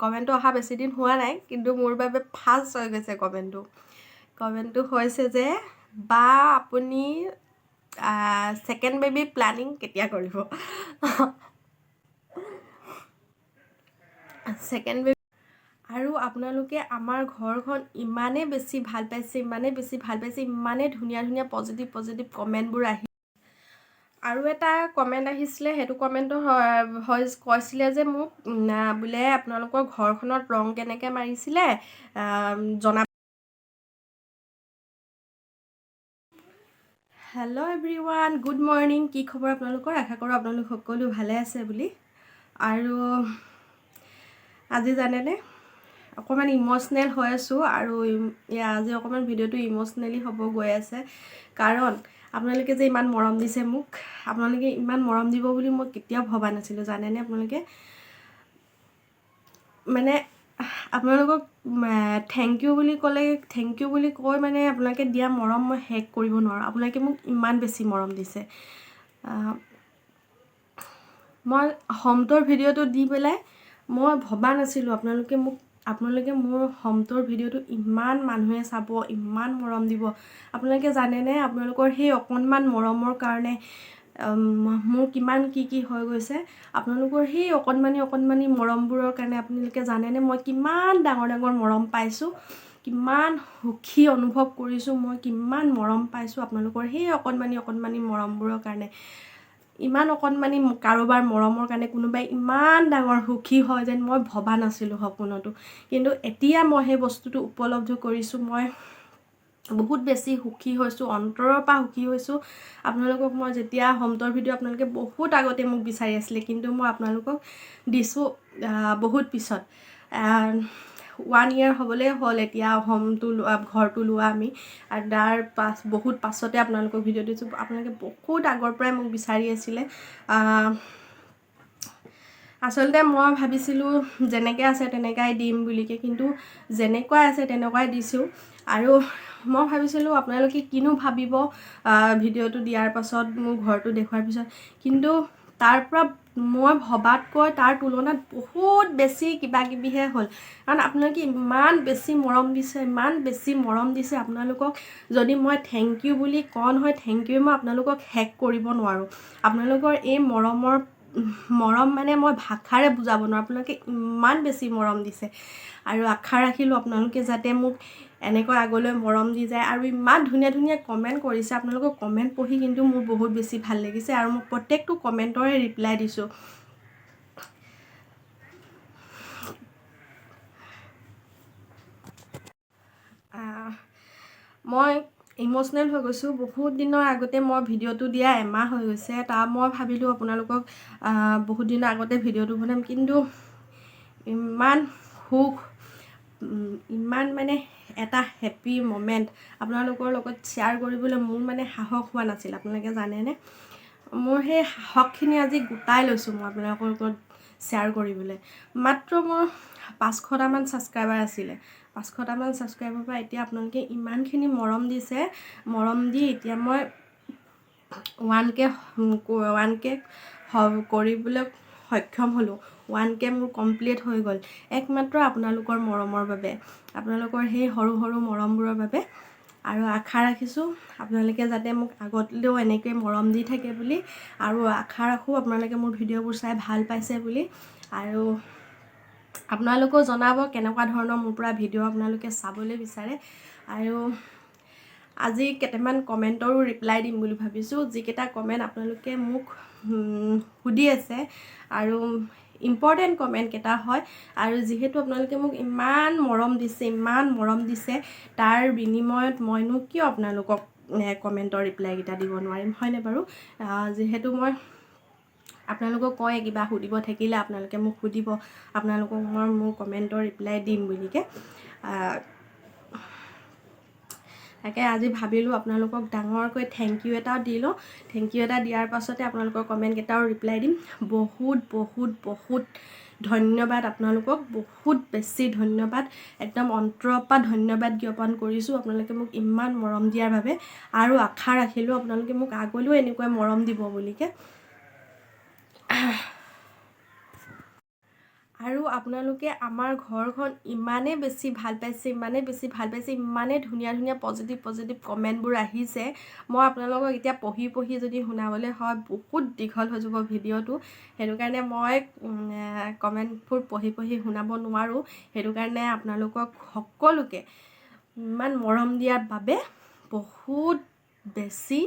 কমেণ্টটো অহা বেছি দিন হোৱা নাই, কিন্তু মোৰ বাবে ফাৰ্ষ্ট হৈ গৈছে কমেণ্টটো হৈছে যে বা আপুনি ছেকেণ্ড বেবী প্লানিং কেতিয়া কৰিব? ছেকেণ্ড বেবী আৰু আপোনালোকে আমাৰ ঘৰখন ইমানেই বেছি ভাল পাইছে, ইমানেই ধুনীয়া ধুনীয়া পজিটিভ কমেণ্টবোৰ আহি আৰু এটা কমেণ্ট আহিছিলে, সেইটো কমেণ্টটো কৈছিলে যে মোক বোলে আপোনালোকৰ ঘৰখনত ৰং কেনেকৈ মাৰিছিলে জনাব। Hello' everyone, good morning. কি খবৰ আপোনালোকৰ? আশা কৰোঁ আপোনালোক সকলো ভালে আছে বুলি। আৰু আজি জানেনে অকণমান ইম'চনেল হৈ আছোঁ, আৰু আজি অকণমান ভিডিঅ'টো ইম'চনেলি হ'ব গৈ আছে, কাৰণ আপোনালোকে যে ইমান মৰম দিছে মোক, আপোনালোকে ইমান মৰম দিব বুলি মই কেতিয়াও ভবা নাছিলোঁ, জানেনে? আপোনালোকে মানে আপোনালোকক থেংক ইউ বুলি কৈ মানে আপোনালোকে দিয়া মৰম মই শেষ কৰিব নোৱাৰোঁ। আপোনালোকে মোক ইমান বেছি মৰম দিছে। মই হোমটোৰ ভিডিঅ'টো দি পেলাই মই ভবা নাছিলোঁ আপোনালোকে মোৰ হোমটোৰ ভিডিঅ'টো ইমান মানুহে চাব, ইমান মৰম দিব। আপোনালোকে জানেনে আপোনালোকৰ সেই অকণমান মৰমৰ কাৰণে মোৰ কিমান কি হৈ গৈছে। আপোনালোকৰ সেই অকণমানি মৰমবোৰৰ কাৰণে আপোনালোকে জানেনে মই কিমান ডাঙৰ মৰম পাইছোঁ, কিমান সুখী অনুভৱ কৰিছোঁ, মই কিমান মৰম পাইছোঁ আপোনালোকৰ সেই অকণমানি মৰমবোৰৰ কাৰণে। ইমান অকণমানি কাৰোবাৰ মৰমৰ কাৰণে কোনোবাই ইমান ডাঙৰ সুখী হয় যেন মই ভবা নাছিলোঁ সপোনতো, কিন্তু এতিয়া মই সেই বস্তুটো উপলব্ধ কৰিছোঁ। মই বহুত বেছি সুখী হৈছোঁ, অন্তৰৰ পৰা সুখী হৈছোঁ। আপোনালোকক মই যেতিয়া হোমটোৰ ভিডিঅ' আপোনালোকে বহুত আগতে মোক বিচাৰি আছিলে, কিন্তু মই আপোনালোকক দিছোঁ বহুত পিছত। 1 year হ'বলৈ হ'ল এতিয়া ঘৰটো লোৱা আমি, আৰু তাৰ বহুত পাছতে আপোনালোকক ভিডিঅ' দিছোঁ। আপোনালোকে বহুত আগৰ পৰাই মোক বিচাৰি আছিলে। আচলতে মই ভাবিছিলোঁ যেনেকৈ আছে তেনেকুৱাই দিম বুলিকে, কিন্তু যেনেকুৱা আছে তেনেকুৱাই দিছোঁ। আৰু মই ভাবিছিলোঁ আপোনালোকে কিনো ভাবিব ভিডিঅ'টো দিয়াৰ পাছত, মোৰ ঘৰটো দেখুৱাৰ পিছত, কিন্তু তাৰ পৰা মই ভবাতকৈ তাৰ তুলনাত বহুত বেছি কিবাকিবিহে হ'ল। কাৰণ আপোনালোকে ইমান বেছি মৰম দিছে, আপোনালোকক যদি মই থেংক ইউ বুলি কওঁ নহয়, থেংক ইউ মই আপোনালোকক শেষ কৰিব নোৱাৰোঁ। আপোনালোকৰ এই মৰম মানে মই ভাষাৰে বুজাব নোৱাৰোঁ। আপোনালোকে ইমান বেছি মৰম দিছে, আৰু আশা ৰাখিলোঁ আপোনালোকে যাতে মোক এনেকৈ আগলৈ মৰম দি যায়। আৰু ইমান ধুনীয়া কমেণ্ট কৰিছে, আপোনালোকৰ কমেণ্ট পঢ়ি কিন্তু মোৰ বহুত বেছি ভাল লাগিছে, আৰু মই প্ৰত্যেকটো কমেণ্টৰে ৰিপ্লাই দিছোঁ। মই ইম'চনেল হৈ গৈছোঁ। বহুত দিনৰ আগতে মই ভিডিঅ'টো দিয়া এমাহ হৈ গৈছে, মই ভাবিলোঁ আপোনালোকক বহুত দিনৰ আগতে ভিডিঅ'টো বনাম, কিন্তু ইমান সুখ, ইমান মানে এটা হেপী মমেণ্ট আপোনালোকৰ লগত শ্বেয়াৰ কৰিবলৈ মোৰ মানে সাহস হোৱা নাছিল। আপোনালোকে জানেনে, মোৰ সেই সাহসখিনি আজি গোটাই লৈছোঁ মই আপোনালোকৰ লগত শ্বেয়াৰ কৰিবলৈ। মাত্ৰ মোৰ 500টামান ছাবস্ক্ৰাইবাৰ আছিলে। 500টামান ছাবস্ক্ৰাইবাৰৰ পৰা এতিয়া আপোনালোকে ইমানখিনি মৰম দিছে, মৰম দি এতিয়া মই 1K কৰিবলৈ সক্ষম হ'লোঁ। 1K মোৰ কমপ্লিট হৈ গ'ল, একমাত্ৰ আপোনালোকৰ মৰমৰ বাবে, আপোনালোকৰ সেই সৰু মৰমবোৰৰ বাবে। আৰু আশা ৰাখিছোঁ আপোনালোকে যাতে মোক আগলৈও এনেকৈ মৰম দি থাকে বুলি, আৰু আশা ৰাখোঁ আপোনালোকে মোৰ ভিডিঅ'বোৰ চাই ভাল পাইছে বুলি। আৰু আপোনালোকেও জনাব কেনেকুৱা ধৰণৰ মোৰ পৰা ভিডিঅ' আপোনালোকে চাবলৈ বিচাৰে। আৰু আজি কেইটামান কমেণ্টৰো ৰিপ্লাই দিম বুলি ভাবিছোঁ, যিকেইটা কমেণ্ট আপোনালোকে মোক সুধি আছে, আৰু ইম্পৰ্টেণ্ট কমেণ্ট কেইটা হয়। আৰু যিহেতু আপোনালোকে মোক ইমান মৰম দিছে, তাৰ বিনিময়ত মইনো কিয় আপোনালোকক কমেণ্টৰ ৰিপ্লাইকেইটা দিব নোৱাৰিম, হয়নে বাৰু? যিহেতু মই আপোনালোকক কয় কিবা সুধিব থাকিলে আপোনালোকে মোক সুধিব, আপোনালোকক মই মোৰ কমেণ্টৰ ৰিপ্লাই দিম বুলিকে। তাকে আজি ভাবিলোঁ আপোনালোকক ডাঙৰকৈ থেংক ইউ এটাও দি লওঁ। থেংক ইউ এটা দিয়াৰ পাছতে আপোনালোকৰ কমেণ্টকেইটাও ৰিপ্লাই দিম। বহুত ধন্যবাদ আপোনালোকক, বহুত বেছি ধন্যবাদ, একদম অন্তৰৰ পৰা ধন্যবাদ জ্ঞাপন কৰিছোঁ আপোনালোকে মোক ইমান মৰম দিয়াৰ বাবে। আৰু আশা ৰাখিলোঁ আপোনালোকে মোক আগলৈও এনেকুৱা মৰম দিব বুলিকে। আৰু আপোনালোকে আমাৰ ঘৰখন ইমানেই বেছি ভাল পাইছে, ইমানেই বেছি ভাল পাইছে, ইমানেই ধুনীয়া ধুনীয়া পজিটিভ কমেণ্টবোৰ আহিছে। মই আপোনালোকক এতিয়া পঢ়ি যদি শুনাবলৈ হয় বহুত দীঘল হৈ যাব ভিডিঅ'টো, সেইটো কাৰণে মই কমেণ্টবোৰ পঢ়ি শুনাব নোৱাৰোঁ। সেইটো কাৰণে আপোনালোকক সকলোকে ইমান মৰম দিয়াৰ বাবে বহুত বেছি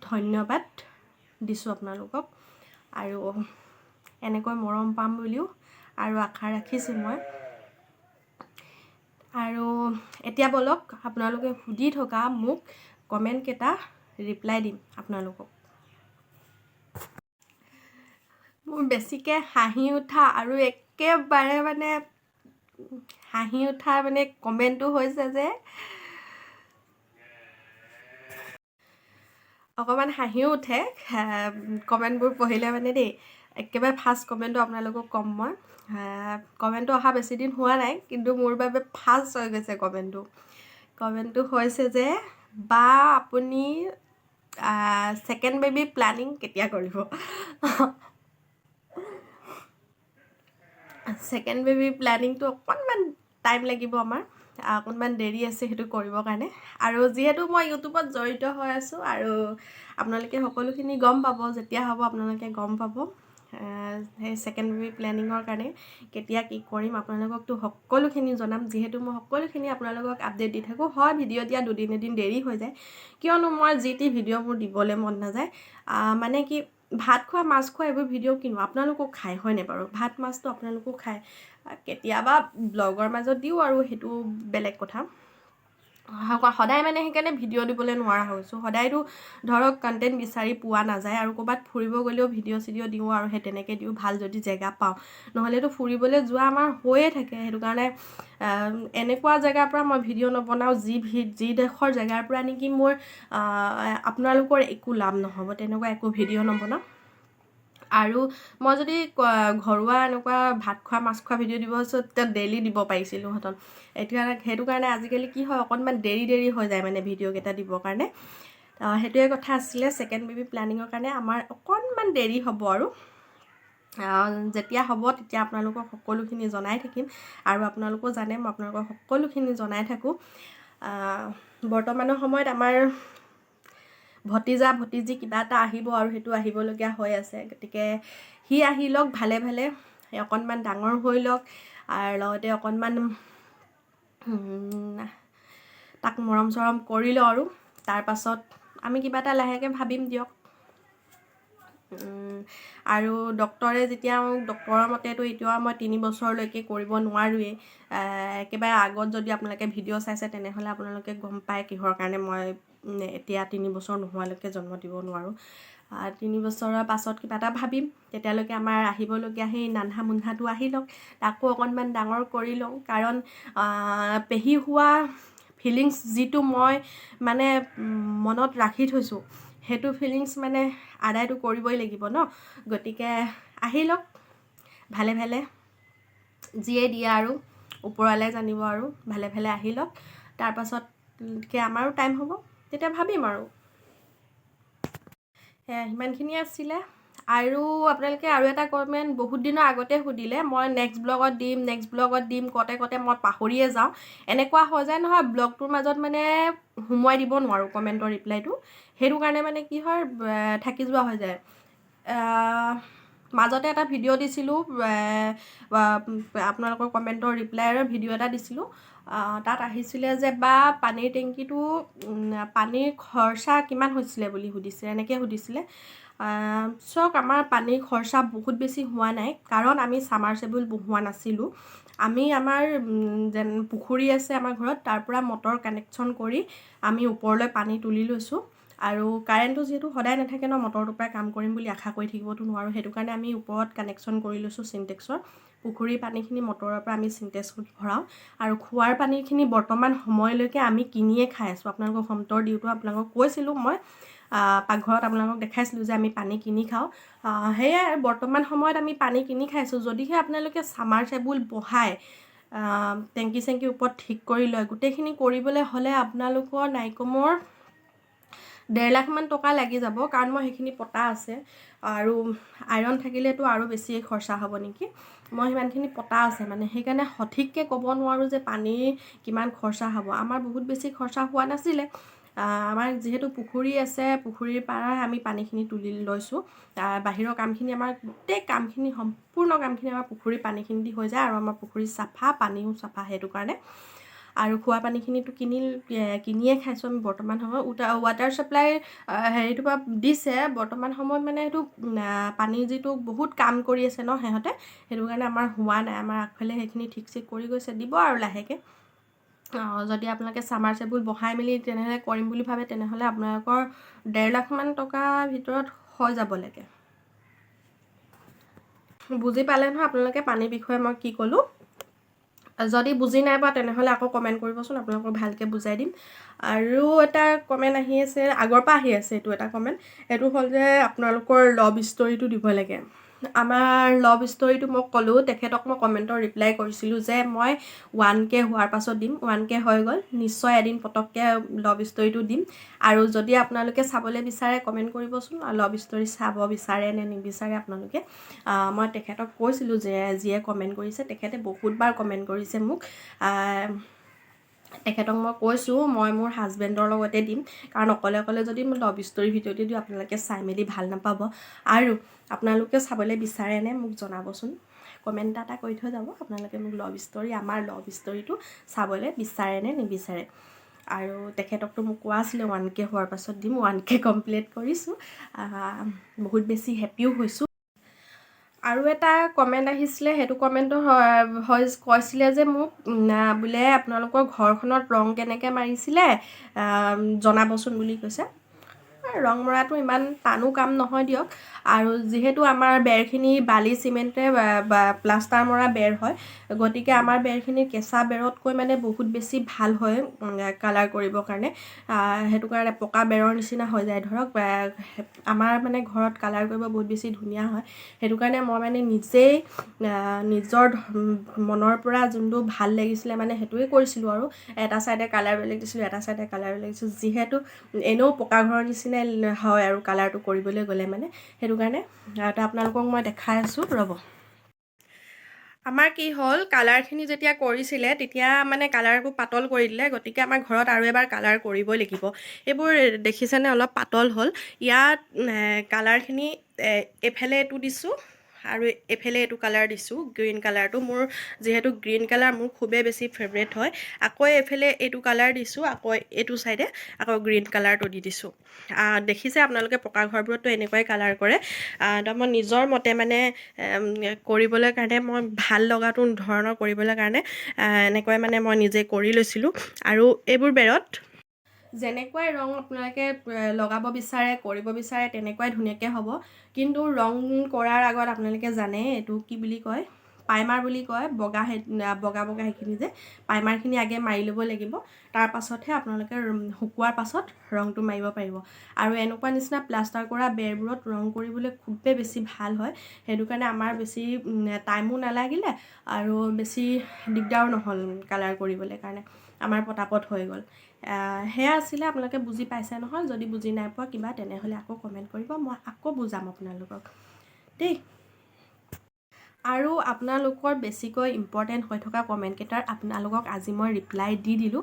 ধন্যবাদ দিছোঁ আপোনালোকক। আৰু এনেকৈ মৰম পাম বুলিও আৰু আশা ৰাখিছোঁ মই। আৰু এতিয়া বলক আপোনালোকে সুধি থকা মোক কমেণ্টকেইটা ৰিপ্লাই দিম আপোনালোকক। মোৰ বেছিকৈ হাঁহি উঠা আৰু একেবাৰে মানে হাঁহি উঠা মানে কমেণ্টটো হৈছে যে অকণমান হাঁহিও উঠে কমেণ্টবোৰ পঢ়িলে মানে দেই। একেবাৰে ফাৰ্ষ্ট কমেণ্টটো আপোনালোকক ক'ম মই। কমেণ্টটো অহা বেছি দিন হোৱা নাই, কিন্তু মোৰ বাবে ফাৰ্ষ্ট হৈ গৈছে কমেণ্টটো। কমেণ্টটো হৈছে যে বা আপুনি ছেকেণ্ড বেবী প্লানিং কেতিয়া কৰিব? ছেকেণ্ড বেবী প্লানিংটো অকণমান টাইম লাগিব আমাৰ, অকণমান দেৰি আছে সেইটো কৰিবৰ কাৰণে। আৰু যিহেতু মই ইউটিউবত জড়িত হৈ আছোঁ আৰু আপোনালোকে সকলোখিনি গম পাব, যেতিয়া হ'ব আপোনালোকে গম পাব। সেই ছেকেণ্ড বেবী প্লেনিঙৰ কাৰণে কেতিয়া কি কৰিম আপোনালোককতো সকলোখিনি জনাম, যিহেতু মই সকলোখিনি আপোনালোকক আপডেট দি থাকোঁ। হয় ভিডিঅ' দিয়া দুদিন এদিন দেৰি হৈ যায়, কিয়নো মই যি টি ভিডিঅ'বোৰ দিবলৈ মন নাযায়। মানে কি ভাত খোৱা মাছ খোৱা এইবোৰ ভিডিঅ' কিনো আপোনালোকক খায় হয়নে বাৰু? ভাত মাছটো আপোনালোকেও খায়, কেতিয়াবা ব্লগৰ মাজত দিওঁ আৰু সেইটো বেলেগ কথা। সদায় মানে সেইকাৰণে ভিডিঅ' দিবলৈ নোৱাৰা হৈছোঁ। সদায়তো ধৰক কণ্টেণ্ট বিচাৰি পোৱা নাযায়, আৰু ক'ৰবাত ফুৰিব গ'লেও ভিডিঅ' চিডিঅ' দিওঁ আৰু সেই তেনেকৈ দিওঁ ভাল যদি জেগা পাওঁ। নহ'লেতো ফুৰিবলৈ যোৱা আমাৰ হৈয়ে থাকে, সেইটো কাৰণে এনেকুৱা জেগাৰ পৰা মই ভিডিঅ' নবনাওঁ যি ডোখৰ জেগাৰ পৰা নেকি মোৰ আপোনালোকৰ একো লাভ নহ'ব, তেনেকুৱা একো ভিডিঅ' নবনাওঁ। আৰু মই যদি ঘৰুৱা এনেকুৱা ভাত খোৱা মাছ খোৱা ভিডিঅ' দিব আছোঁ তেতিয়া ডেইলি দিব পাৰিছিলোঁ হেঁতেন। এতিয়া সেইটো কাৰণে আজিকালি কি হয় অকণমান দেৰি হৈ যায় মানে ভিডিঅ'কেইটা দিবৰ কাৰণে। সেইটোৱে কথা আছিলে। ছেকেণ্ড বেবী প্লেনিঙৰ কাৰণে আমাৰ অকণমান দেৰি হ'ব, আৰু যেতিয়া হ'ব তেতিয়া আপোনালোকক সকলোখিনি জনাই থাকিম। আৰু আপোনালোকেও জানে মই আপোনালোকক সকলোখিনি জনাই থাকোঁ। বৰ্তমানৰ সময়ত আমাৰ ভতিজা ভতিজী কিবা এটা আহিব, আৰু সেইটো আহিবলগীয়া হৈ আছে। গতিকে সি আহি লওক ভালে ভালে, অকণমান ডাঙৰ হৈ লওক, আৰু লগতে অকণমান তাক মৰম চৰম কৰি লওঁ, আৰু তাৰপাছত আমি কিবা এটা লাহেকৈ ভাবিম দিয়ক। আৰু ডক্টৰে যেতিয়া ডক্টৰৰ মতেতো এতিয়া মই 3 বছৰলৈকে কৰিব নোৱাৰোৱেই। একেবাৰে আগত যদি আপোনালোকে ভিডিঅ' চাইছে তেনেহ'লে আপোনালোকে গম পায় কিহৰ কাৰণে মই এতিয়া 3 বছৰ নোহোৱালৈকে জন্ম দিব নোৱাৰোঁ। 3 বছৰৰ পাছত কিবা এটা ভাবিম। তেতিয়ালৈকে আমাৰ আহিবলগীয়া সেই নান্ধা মুন্ধাটো আহি লওক, তাকো অকণমান ডাঙৰ কৰি লওঁ। কাৰণ পেহী হোৱা ফিলিংছ যিটো মই মানে মনত ৰাখি থৈছোঁ, সেইটো ফিলিংছ মানে আদায়টো কৰিবই লাগিব ন। গতিকে আহি লওক ভালে ভালে, যিয়ে দিয়ে আৰু ওপৰৱালে জানিব, আৰু ভালে ভালে আহি লওক। তাৰপাছতকৈ আমাৰো টাইম হ'ব, তেতিয়া ভাবিম আৰু। সিমানখিনিয়ে আছিলে। আৰু আপোনালোকে আৰু এটা কমেণ্ট বহুত দিনৰ আগতে সুধিলে, মই নেক্সট ব্লগত দিম কতে মই পাহৰিয়ে যাওঁ। এনেকুৱা হৈ যায় নহয়, ব্লগটোৰ মাজত মানে সোমোৱাই দিব নোৱাৰোঁ কমেণ্টৰ ৰিপ্লাইটো। সেইটো কাৰণে মানে কি হয় থাকি যোৱা হৈ যায়। মাজতে এটা ভিডিঅ' দিছিলোঁ, আপোনালোকৰ কমেণ্টৰ ৰিপ্লাইৰ ভিডিঅ' এটা দিছিলোঁ। তাত আহিছিলে যে বা পানীৰ টেংকিটো পানীৰ খৰচা কিমান হৈছিলে বুলি সুধিছিলে, এনেকৈ সুধিছিলে। চাওক আমাৰ পানীৰ খৰচা বহুত বেছি হোৱা নাই, কাৰণ আমি ছামাৰচেবুল বহোৱা নাছিলোঁ। আমি আমাৰ যেন পুখুৰী আছে আমাৰ ঘৰত, তাৰ পৰা মটৰ কানেকশ্যন কৰি আমি ওপৰলৈ পানী তুলি লৈছোঁ। আৰু কাৰেণ্টটো যিহেতু সদায় নাথাকে ন, মটৰটোৰ পৰাই কাম কৰিম বুলি আশা কৰি থাকিবতো নোৱাৰোঁ। সেইটো কাৰণে আমি ওপৰত কানেকশ্যন কৰি লৈছোঁ চিনটেক্সৰ। পুখুৰীৰ পানীখিনি মটৰৰ পৰা আমি চিনটেক্সত ভৰাওঁ। আৰু খোৱাৰ পানীখিনি বৰ্তমান সময়লৈকে আমি কিনিয়ে খাই আছোঁ। আপোনালোকক হোমট'ৰ দিওঁতো আপোনালোকক কৈছিলোঁ মই, পাকঘৰত আপোনালোকক দেখাইছিলোঁ যে আমি পানী কিনি খাওঁ। সেয়াই বৰ্তমান সময়ত আমি পানী কিনি খাইছোঁ। যদিহে আপোনালোকে ছামাৰচেবুল বহাই টেংকি চেংকি ওপৰত ঠিক কৰি লয়, গোটেইখিনি কৰিবলৈ হ'লে আপোনালোকৰ নাইকমৰ 1.5 লাখমান টকা লাগি যাব, কাৰণ মই সেইখিনি পতা আছে। আৰু আইৰণ থাকিলেতো আৰু বেছি খৰচা হ'ব নেকি। মই সিমানখিনি পতা আছে মানে, সেইকাৰণে সঠিককৈ ক'ব নোৱাৰোঁ যে পানী কিমান খৰচা হ'ব। আমাৰ বহুত বেছি খৰচা হোৱা নাছিলে। আমাৰ যিহেতু পুখুৰী আছে, পুখুৰীৰ পৰাই আমি পানীখিনি তুলি লৈছোঁ। বাহিৰৰ কামখিনি আমাৰ গোটেই কামখিনি, সম্পূৰ্ণ কামখিনি আমাৰ পুখুৰীৰ পানীখিনি দি হৈ যায়। আৰু আমাৰ পুখুৰী চাফা, পানীও চাফা, সেইটো কাৰণে। আৰু খোৱা পানীখিনিতো কিনিয়ে খাইছোঁ আমি বৰ্তমান সময়ত। ৱাটাৰ ছাপ্লাই হেৰিটোৰ পৰা দিছে বৰ্তমান সময়ত, মানে সেইটো পানীৰ যিটো বহুত কাম কৰি আছে ন সিহঁতে, সেইটো কাৰণে আমাৰ হোৱা নাই। আমাৰ আগফালে সেইখিনি ঠিক কৰি গৈছে, দিব আৰু লাহেকৈ। যদি আপোনালোকে ছামাৰচেবুল বহাই মেলি তেনেহ'লে কৰিম বুলি ভাবে, তেনেহ'লে আপোনালোকৰ 1.5 লাখমান টকাৰ ভিতৰত হৈ যাব লাগে। বুজি পালে নহয় আপোনালোকে পানীৰ বিষয়ে মই কি ক'লোঁ? যদি বুজি নাই পোৱা তেনেহ'লে আকৌ কমেণ্ট কৰিবচোন, আপোনালোকক ভালকৈ বুজাই দিম। আৰু এটা কমেণ্ট আহি আছে, আগৰ পৰা আহি আছে এইটো এটা কমেণ্ট, সেইটো হ'ল যে আপোনালোকৰ লাভ ষ্টৰিটো দিব লাগে। আমাৰ লাভ ষ্টৰিটো মই ক'লোঁ, তেখেতক মই কমেণ্টৰ ৰিপ্লাই কৰিছিলোঁ যে মই 1K হোৱাৰ পাছত দিম। 1K হৈ গ'ল, নিশ্চয় এদিন পটককৈ লাভ ষ্টৰিটো দিম। আৰু যদি আপোনালোকে চাবলৈ বিচাৰে কমেণ্ট কৰিবচোন, লাভ ষ্টৰি চাব বিচাৰে নে নিবিচাৰে আপোনালোকে। মই তেখেতক কৈছিলোঁ যে যিয়ে কমেণ্ট কৰিছে, তেখেতে বহুতবাৰ কমেণ্ট কৰিছে মোক। তেখেতক মই কৈছোঁ মই মোৰ হাজবেণ্ডৰ লগতে দিম, কাৰণ অকলে যদি মই লাভ ষ্টৰি ভিডিঅ'টো দিওঁ আপোনালোকে চাই মেলি ভাল নাপাব। আৰু আপোনালোকে চাবলৈ বিচাৰেনে মোক জনাবচোন, কমেণ্ট এটা কৰি থৈ যাব আপোনালোকে মোক লাভ ষ্টৰি, আমাৰ লাভ ষ্টৰিটো চাবলৈ বিচাৰে নে নিবিচাৰে। আৰু তেখেতকতো মোক কোৱা আছিলে 1K হোৱাৰ পাছত দিম। 1K কমপ্লিট কৰিছোঁ, বহুত বেছি হেপ্পিও হৈছোঁ। আৰু এটা কমেণ্ট আহিছিলে, সেইটো কমেণ্টটো কৈছিলে যে মোক বোলে আপোনালোকৰ ঘৰখনত ৰং কেনেকৈ মাৰিছিলে জনাবচোন বুলি কৈছে। ৰং মৰাটো ইমান টানো কাম নহয় দিয়ক। আৰু যিহেতু আমাৰ বেৰখিনি বালি চিমেণ্টে প্লাষ্টাৰ মৰা বেৰ হয়, গতিকে আমাৰ বেৰখিনি কেঁচা বেৰতকৈ মানে বহুত বেছি ভাল হয় কালাৰ কৰিবৰ কাৰণে। সেইটো কাৰণে পকা বেৰৰ নিচিনা হৈ যায় ধৰক। আমাৰ মানে ঘৰত কালাৰ কৰিব বহুত বেছি ধুনীয়া হয়। সেইটো কাৰণে মই মানে নিজেই নিজৰ মনৰ পৰা যোনটো ভাল লাগিছিলে মানে সেইটোৱে কৰিছিলোঁ। আৰু এটা ছাইডে কালাৰ বেলেগ দিছিলোঁ, এটা ছাইডে কালাৰ বেলেগ দিছিলোঁ, যিহেতু এনেও পকা ঘৰৰ নিচিনাই হয় আৰু কালাৰটো কৰিবলৈ গ'লে মানে, সেইটো কাৰণে। এটা আপোনালোকক মই দেখাই আছোঁ, ৰ'ব। আমাৰ কি হ'ল, কালাৰখিনি যেতিয়া কৰিছিলে তেতিয়া মানে কালাৰবোৰ পাতল কৰি দিলে, গতিকে আমাৰ ঘৰত আৰু এবাৰ কালাৰ কৰিবই লাগিব। এইবোৰ দেখিছেনে অলপ পাতল হ'ল। ইয়াত কালাৰখিনি এইফালে এইটো দিছোঁ আৰু এইফালে এইটো কালাৰ দিছোঁ, গ্ৰীণ কালাৰটো। মোৰ যিহেতু গ্ৰীণ কালাৰ মোৰ খুবেই বেছি ফেভৰেট হয়। আকৌ এইফালে এইটো কালাৰ দিছোঁ, আকৌ এইটো ছাইডে আকৌ গ্ৰীণ কালাৰটো দি দিছোঁ। দেখিছে আপোনালোকে পকা ঘৰবোৰততো এনেকুৱাই কালাৰ কৰে। তো মই নিজৰ মতে মানে কৰিবলৈ কাৰণে, মই ভাল লগাটো ধৰণৰ কৰিবলৈ কাৰণে এনেকৈ মানে মই নিজে কৰি লৈছিলোঁ। আৰু এইবোৰ বেৰত যেনেকুৱাই ৰং আপোনালোকে লগাব বিচাৰে, কৰিব বিচাৰে, তেনেকুৱাই ধুনীয়াকৈ হ'ব। কিন্তু ৰং কৰাৰ আগত আপোনালোকে জানে এইটো কি বুলি কয়, প্ৰাইমাৰ বুলি কয়, বগা সেইখিনি যে প্ৰাইমাৰখিনি আগে মাৰি ল'ব লাগিব। তাৰ পাছতহে আপোনালোকে শুকোৱাৰ পাছত ৰংটো মাৰিব পাৰিব। আৰু এনেকুৱা নিচিনা প্লাষ্টাৰ কৰা বেৰবোৰত ৰং কৰিবলৈ খুবেই বেছি ভাল হয়। সেইটো কাৰণে আমাৰ বেছি টাইমো নালাগিলে আৰু বেছি দিগদাৰো নহ'ল কালাৰ কৰিবলৈ কাৰণে, আমাৰ পটাপট হৈ গ'ল। সেয়া আছিলে, আপোনালোকে বুজি পাইছে নহয়? যদি বুজি নাই পোৱা কিবা, তেনেহ'লে আকৌ কমেণ্ট কৰিব, মই আকৌ বুজাম আপোনালোকক দেই। আৰু আপোনালোকৰ বেছিকৈ ইম্পৰ্টেণ্ট হৈ থকা কমেণ্টকেইটাৰ আপোনালোকক আজি মই ৰিপ্লাই দি দিলোঁ।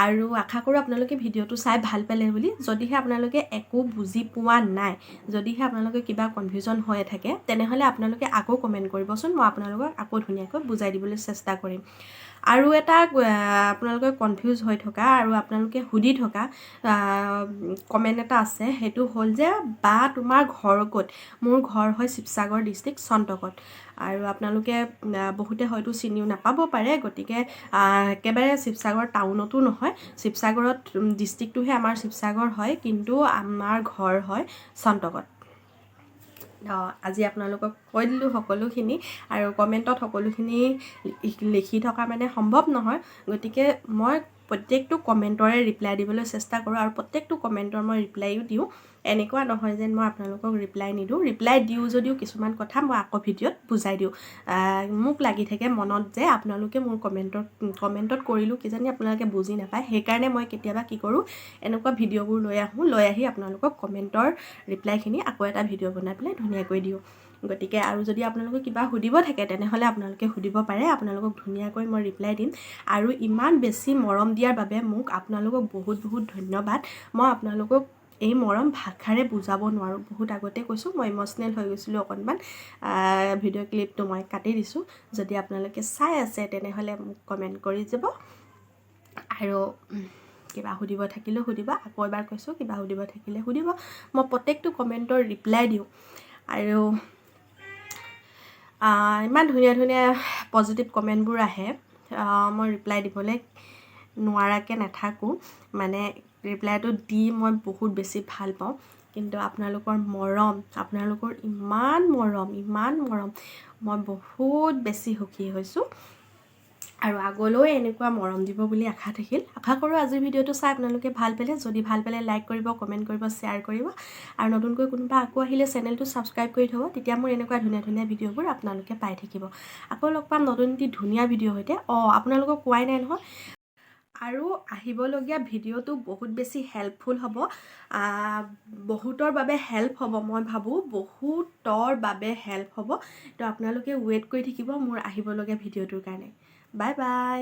আৰু আশা কৰোঁ আপোনালোকে ভিডিঅ'টো চাই ভাল পালে বুলি। যদিহে আপোনালোকে একো বুজি পোৱা নাই, যদিহে আপোনালোকে কিবা কনফিউজন হৈ থাকে, তেনেহ'লে আপোনালোকে আকৌ কমেণ্ট কৰিবচোন, মই আপোনালোকক আকৌ ধুনীয়াকৈ বুজাই দিবলৈ চেষ্টা কৰিম। আৰু এটা আপোনালোকে কনফিউজ হৈ থকা আৰু আপোনালোকে সুধি থকা কমেণ্ট এটা আছে, সেইটো হ'ল যে বা তোমাৰ ঘৰ ক'ত? মোৰ ঘৰ হয় শিৱসাগৰ ডিষ্ট্ৰিক্ট, চন্তকত। আৰু আপোনালোকে বহুতে হয়তো চিনিও নাপাব পাৰে, গতিকে একেবাৰে শিৱসাগৰ টাউনতো নহয়, শিৱসাগৰত ডিষ্ট্ৰিক্টটোহে আমাৰ শিৱসাগৰ হয়, কিন্তু আমাৰ ঘৰ হয় চন্তকত। আজি আপোনালোকক কৈ দিলোঁ সকলোখিনি, আৰু কমেণ্টত সকলোখিনি লিখি থকা মানে সম্ভৱ নহয়, গতিকে মই প্ৰত্যেকটো কমেণ্টৰে ৰিপ্লাই দিবলৈ চেষ্টা কৰোঁ। আৰু প্ৰত্যেকটো কমেণ্টৰ মই ৰিপ্লাইও দিওঁ। এনেকুৱা নহয় যেন মই আপোনালোকক ৰিপ্লাই নিদিওঁ। ৰিপ্লাই দিওঁ যদিও কিছুমান কথা মই আকৌ ভিডিঅ'ত বুজাই দিওঁ। মোক লাগি থাকে মনত যে আপোনালোকে মোৰ কমেণ্টত কৰিলোঁ কিজানি আপোনালোকে বুজি নাপায়, সেইকাৰণে মই কেতিয়াবা কি কৰোঁ, এনেকুৱা ভিডিঅ'বোৰ লৈ আহি আপোনালোকক কমেণ্টৰ ৰিপ্লাইখিনি আকৌ এটা ভিডিঅ' বনাই পেলাই ধুনীয়াকৈ দিওঁ। গতিকে আৰু যদি আপোনালোকে কিবা সুধিব থাকে তেনেহ'লে আপোনালোকে সুধিব পাৰে, আপোনালোকক ধুনীয়াকৈ মই ৰিপ্লাই দিম। আৰু ইমান বেছি মৰম দিয়াৰ বাবে মোক আপোনালোকক বহুত বহুত ধন্যবাদ। মই আপোনালোকক এই মৰম ভাষাৰে বুজাব নোৱাৰোঁ। বহুত আগতে কৈছোঁ, মই ইম'চনেল হৈ গৈছিলোঁ অকণমান। ভিডিঅ' ক্লিপটো মই কাটি দিছোঁ। যদি আপোনালোকে চাই আছে তেনেহ'লে মোক কমেণ্ট কৰি যাব। আৰু কিবা সুধিব থাকিলেও সুধিব। আকৌ এবাৰ কৈছোঁ, কিবা সুধিব থাকিলে সুধিব। মই প্ৰত্যেকটো কমেণ্টৰ ৰিপ্লাই দিওঁ। আৰু ইমান ধুনীয়া ধুনীয়া পজিটিভ কমেণ্টবোৰ আহে, মই ৰিপ্লাই দিবলৈ নোৱাৰাকৈ নাথাকোঁ। মানে ৰিপ্লাইটো দি মই বহুত বেছি ভাল পাওঁ। কিন্তু আপোনালোকৰ মৰম, আপোনালোকৰ ইমান মৰম, মই বহুত বেছি সুখী হৈছোঁ। আৰু আগলৈও এনেকুৱা মৰম দিব বুলি আশা থাকিল। আশা কৰোঁ আজিৰ ভিডিঅ'টো চাই আপোনালোকে ভাল পালে। যদি ভাল পালে লাইক কৰিব, কমেণ্ট কৰিব, শ্বেয়াৰ কৰিব। আৰু নতুনকৈ কোনোবা আকৌ আহিলে চেনেলটো ছাবস্ক্ৰাইব কৰি থ'ব। তেতিয়া মোৰ এনেকুৱা ধুনীয়া ধুনীয়া ভিডিঅ'বোৰ আপোনালোকে পাই থাকিব। আকৌ লগ পাম নতুন এটি ধুনীয়া ভিডিঅ' সৈতে। আপোনালোকক কোৱাই নাই নহয়, আৰু আহিবলগীয়া ভিডিঅ'টো বহুত বেছি হেল্পফুল হ'ব। বহুতৰ বাবে হেল্প হ'ব, মই ভাবোঁ বহুতৰ বাবে হেল্প হ'ব। তো আপোনালোকে ৱেইট কৰি থাকিব মোৰ আহিবলগীয়া ভিডিঅ'টোৰ কাৰণে। Bye bye.